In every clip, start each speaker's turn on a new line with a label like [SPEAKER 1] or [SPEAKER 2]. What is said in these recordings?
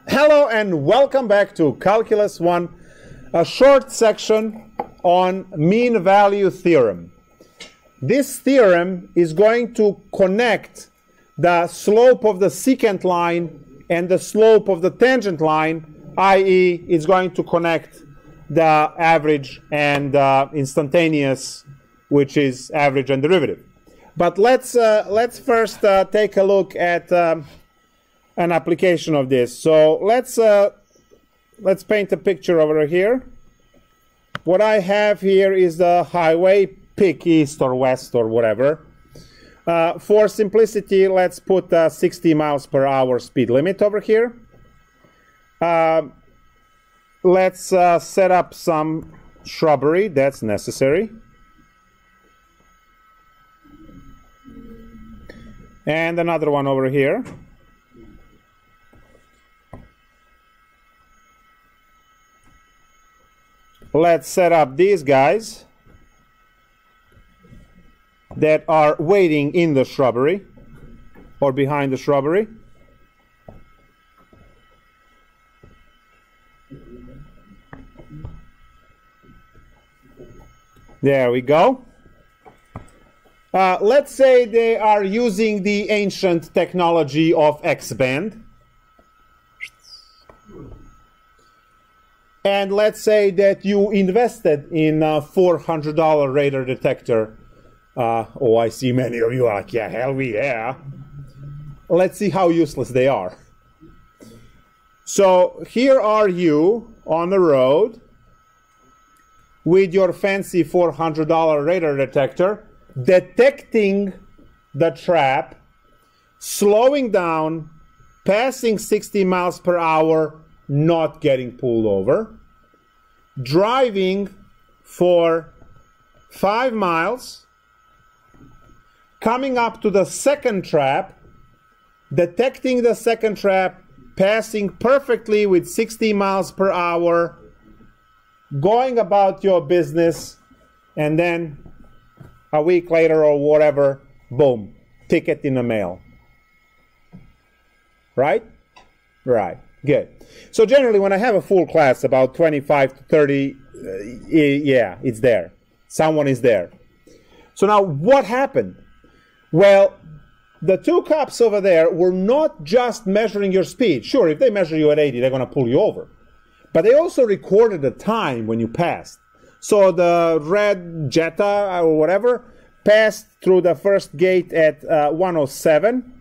[SPEAKER 1] Hello and welcome back to Calculus 1, a short section on mean value theorem. This theorem is going to connect the slope of the secant line and the slope of the tangent line, i.e. it's going to connect the average and instantaneous, which is average and derivative. But let's first take a look at an application of this. So let's paint a picture over here. What I have here is the highway, pick east or west or whatever. For simplicity, let's put 60 miles per hour speed limit over here. Let's set up some shrubbery, that's necessary. And another one over here. Let's set up these guys that are waiting in the shrubbery or behind the shrubbery. There we go. Let's say they are using the ancient technology of X-band. And let's say that you invested in a $400 radar detector. Oh, I see many of you are like, yeah, hell yeah. Let's see how useless they are. So here are you on the road with your fancy $400 radar detector, detecting the trap, slowing down, passing 60 miles per hour, not getting pulled over, driving for 5 miles, coming up to the second trap, detecting the second trap, passing perfectly with 60 miles per hour, going about your business, and then a week later or whatever, boom, ticket in the mail. Right? Right. Good. So generally, when I have a full class, about 25 to 30, yeah, it's there. Someone is there. So now, what happened? Well, the two cops over there were not just measuring your speed. Sure, if they measure you at 80, they're going to pull you over. But they also recorded the time when you passed. So the red Jetta or whatever passed through the first gate at 1:07.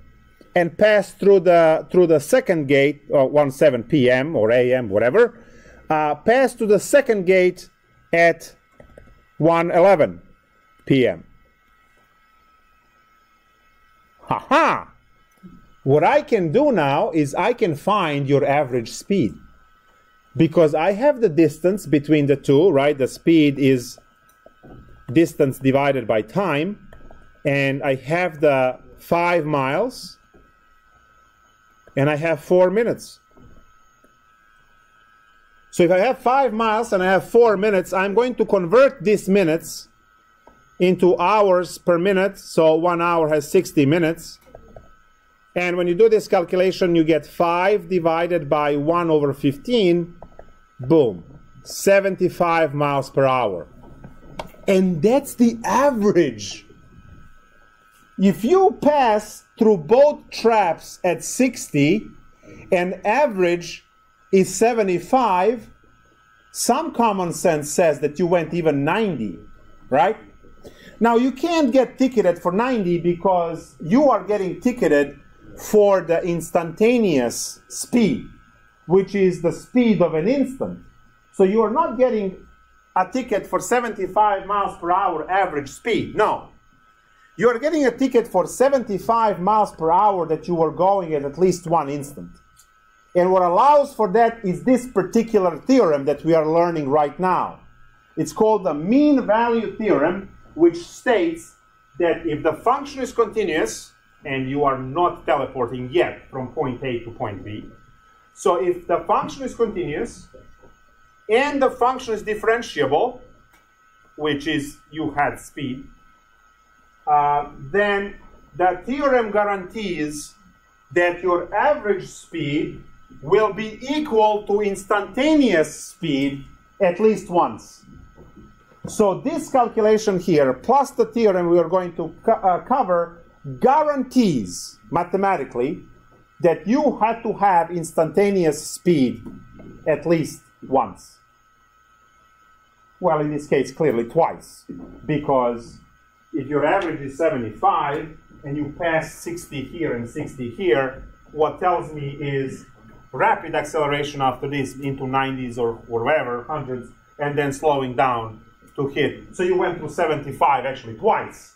[SPEAKER 1] And passed through the second gate, or 1:07 p.m. or a.m., whatever, passed to the second gate at 1:11 p.m. Ha-ha! What I can do now is I can find your average speed. Because I have the distance between the two, right? The speed is distance divided by time. And I have the 5 miles. And I have 4 minutes. So if I have 5 miles and I have 4 minutes, I'm going to convert these minutes into hours per minute. So 1 hour has 60 minutes. And when you do this calculation, you get 5 divided by 1/15. Boom. 75 miles per hour. And that's the average. If you pass through both traps at 60 and average is 75, some common sense says that you went even 90, right? Now you can't get ticketed for 90 because you are getting ticketed for the instantaneous speed, which is the speed of an instant. So you are not getting a ticket for 75 miles per hour average speed, no. You are getting a ticket for 75 miles per hour that you were going at least 1 instant. And what allows for that is this particular theorem that we are learning right now. It's called the mean value theorem, which states that if the function is continuous, and you are not teleporting yet from point A to point B, so if the function is continuous, and the function is differentiable, which is you had speed, then the theorem guarantees that your average speed will be equal to instantaneous speed at least once. So this calculation here, plus the theorem we are going to cover, guarantees mathematically that you had to have instantaneous speed at least once. Well, in this case, clearly twice, because if your average is 75 and you pass 60 here and 60 here, what tells me is rapid acceleration after this into 90s or whatever, hundreds, and then slowing down to hit. So you went through 75 actually twice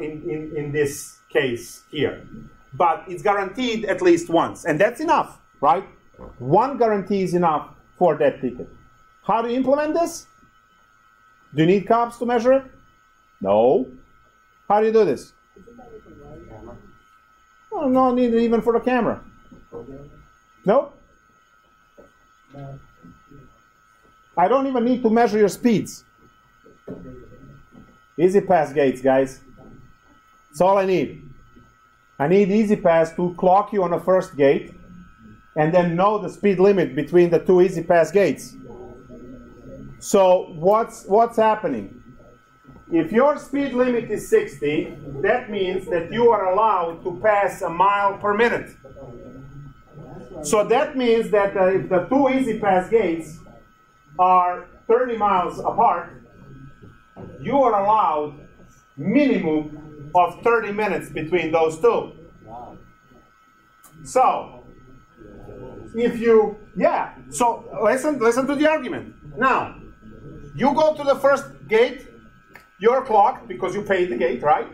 [SPEAKER 1] in this case here. But it's guaranteed at least once, and that's enough, right? One guarantee is enough for that ticket. How do you implement this? Do you need cops to measure it? No. How do you do this? Oh, no need even for the camera. No? I don't even need to measure your speeds. Easy pass gates, guys. That's all I need. I need easy pass to clock you on the first gate and then know the speed limit between the two easy pass gates. So what's happening? If your speed limit is 60, that means that you are allowed to pass a mile per minute. So that means that if the two easy pass gates are 30 miles apart, you are allowed minimum of 30 minutes between those two. So, if you, so listen to the argument. Now, you go to the first gate, you're clocked because you paid the gate, right?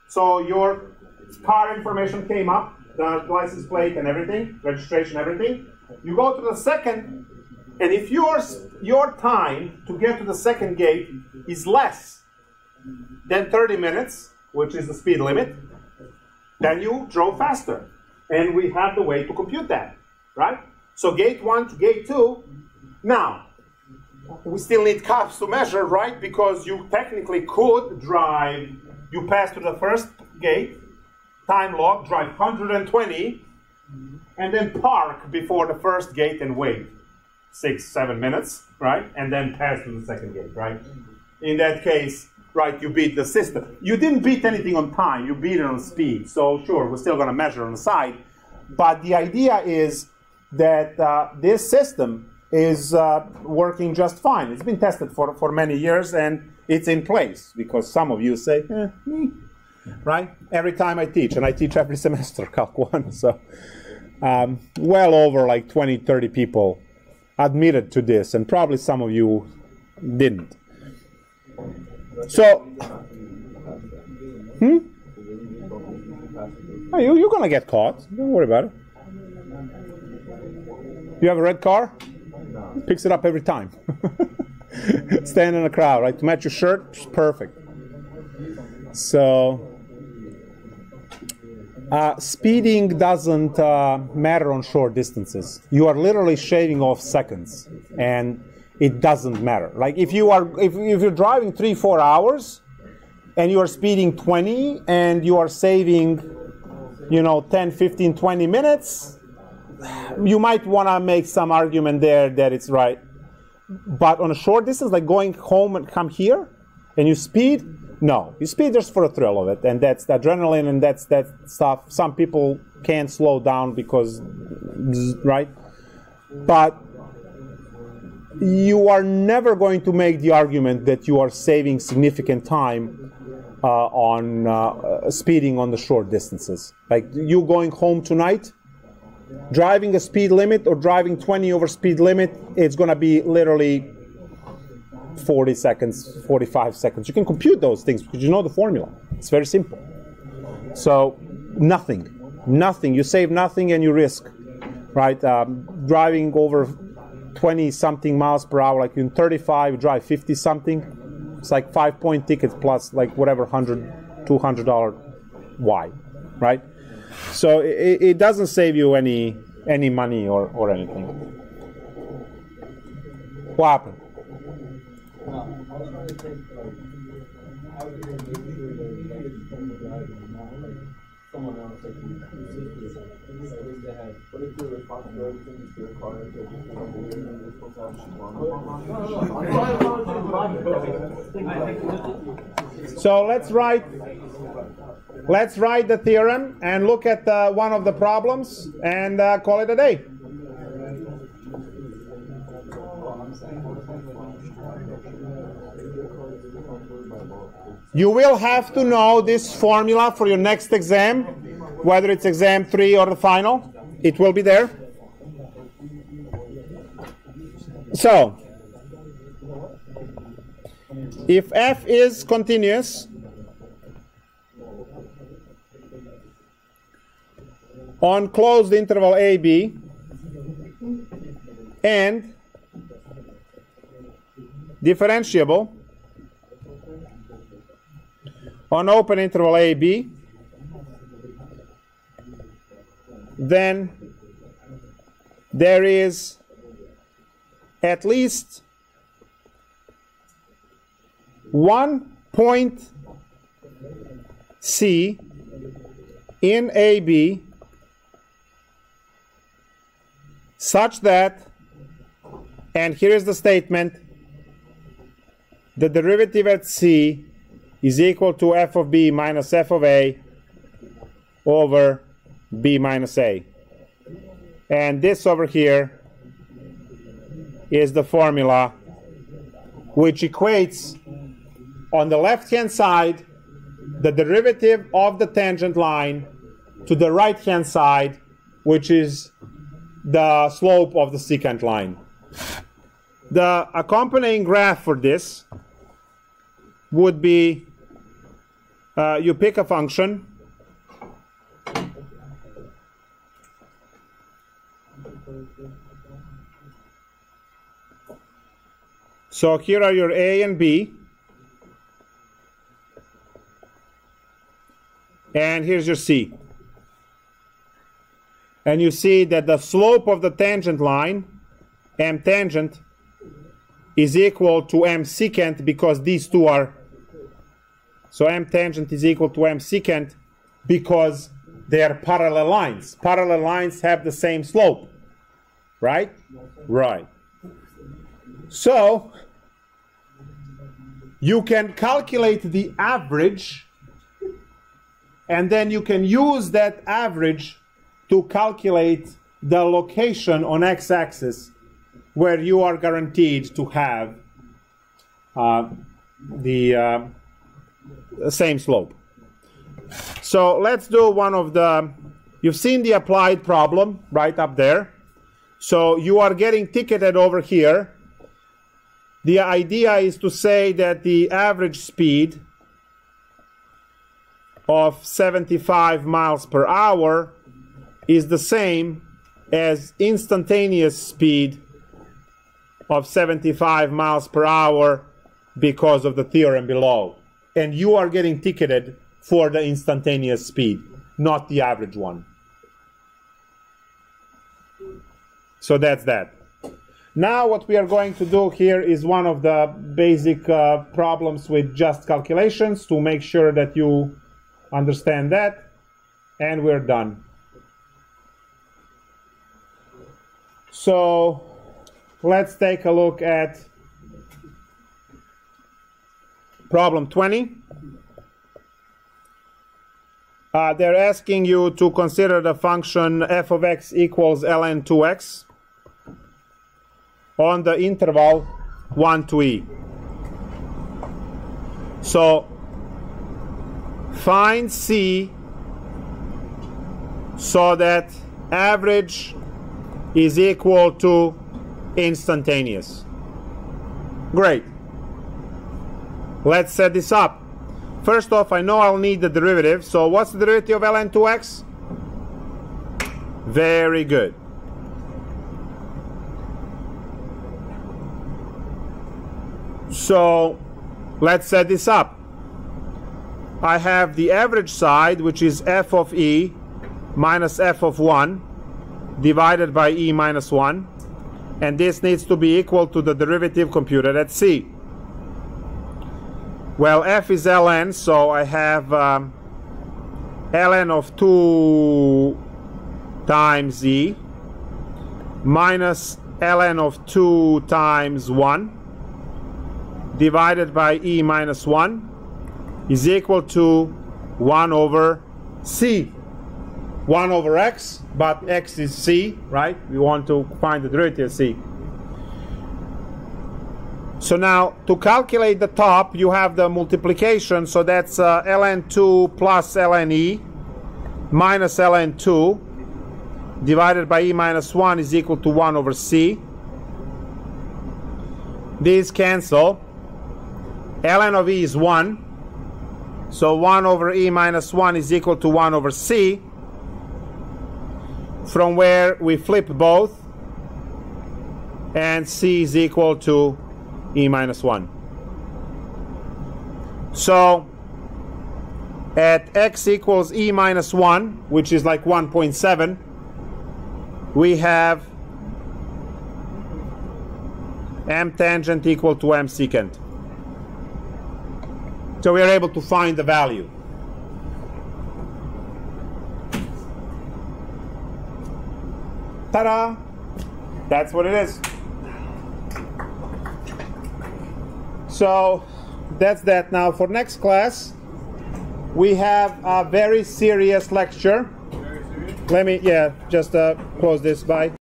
[SPEAKER 1] So your car information came up, the license plate and everything, registration, everything. You go to the second, and if your time to get to the second gate is less than 30 minutes, which is the speed limit, then you drove faster. And we have the way to compute that, right? So gate 1 to gate 2. Now, we still need cops to measure, right? Because you technically could drive, you pass to the first gate, time log, drive 120, and then park before the first gate and wait 6-7 minutes, right? And then pass to the second gate, right? In that case, right, you beat the system. You didn't beat anything on time, you beat it on speed. So sure, we're still going to measure on the side. But the idea is that this system is working just fine. It's been tested for many years, and it's in place. Because some of you say, me, right? Every time I teach, and I teach every semester, Calc1. So well over like 20, 30 people admitted to this, and probably some of you didn't. So, oh, you're going to get caught. Don't worry about it. You have a red car? Picks it up every time. Stand in a crowd, right? To match your shirt, perfect. So, speeding doesn't matter on short distances. You are literally shaving off seconds, and it doesn't matter. Like if you're driving 3-4 hours and you are speeding 20 and you are saving, 10, 15, 20 minutes, you might want to make some argument there that it's right. But on a short distance, like going home and come here, and you speed, no. You speed just for the thrill of it, and that's the adrenaline, and that's that stuff. Some people can't slow down because, right? But you are never going to make the argument that you are saving significant time on speeding on the short distances. Like you going home tonight, driving a speed limit or driving 20 over speed limit, it's going to be literally 40 seconds, 45 seconds. You can compute those things because you know the formula. It's very simple. So nothing. You save nothing and you risk, right? Driving over 20-something miles per hour, like in 35, you drive 50-something. It's like 5-point tickets plus like whatever $100, $200 why, right? So it doesn't save you any money or anything. What happened?
[SPEAKER 2] Someone else like you have. What if your responsibility is to your car and you're supposed to
[SPEAKER 1] So let's write the theorem and look at one of the problems and call it a day. You will have to know this formula for your next exam, whether it's exam 3 or the final. It will be there. So, if f is continuous on closed interval AB and differentiable on open interval AB, then there is at least one point C in AB such that, and here is the statement, the derivative at C is equal to f of b minus f of a over b minus a. And this over here is the formula which equates on the left-hand side the derivative of the tangent line to the right-hand side, which is the slope of the secant line. The accompanying graph for this would be you pick a function so here are your a and b, and here's your c, and you see that the slope of the tangent line, m tangent, is equal to m secant because these two are, so m tangent is equal to m secant because they are parallel lines. Parallel lines have the same slope, right? Right. So you can calculate the average, and then you can use that average to calculate the location on x-axis where you are guaranteed to have the same slope. So let's do one of the, you've seen the applied problem right up there. So you are getting ticketed over here. The idea is to say that the average speed of 75 miles per hour is the same as instantaneous speed of 75 miles per hour because of the theorem below. And you are getting ticketed for the instantaneous speed, not the average one. So that's that. Now what we are going to do here is one of the basic problems with just calculations to make sure that you understand that, and we're done. So let's take a look at problem 20. They're asking you to consider the function f of x equals ln 2x on the interval 1 to e. So find c so that average is equal to instantaneous. Great. Let's set this up. First off, I know I'll need the derivative. So what's the derivative of ln 2x? Very good. So let's set this up. I have the average side, which is f of e minus f of 1 divided by e minus 1. And this needs to be equal to the derivative computed at c. Well, f is ln, so I have ln of 2 times e minus ln of 2 times 1 divided by e minus 1 is equal to 1 over c. 1 over x, but x is c, right? We want to find the derivative of c. So now, to calculate the top, you have the multiplication, so that's ln 2 plus ln e minus ln 2 divided by e minus 1 is equal to 1 over c. These cancel. Ln of e is 1, so 1 over e minus 1 is equal to 1 over c, from where we flip both, and c is equal to e minus 1. So at x equals e minus 1, which is like 1.7, we have m tangent equal to m secant. So we are able to find the value. Ta-da! That's what it is. So that's that. Now for next class, we have a very serious lecture. Let me, just close this. Bye.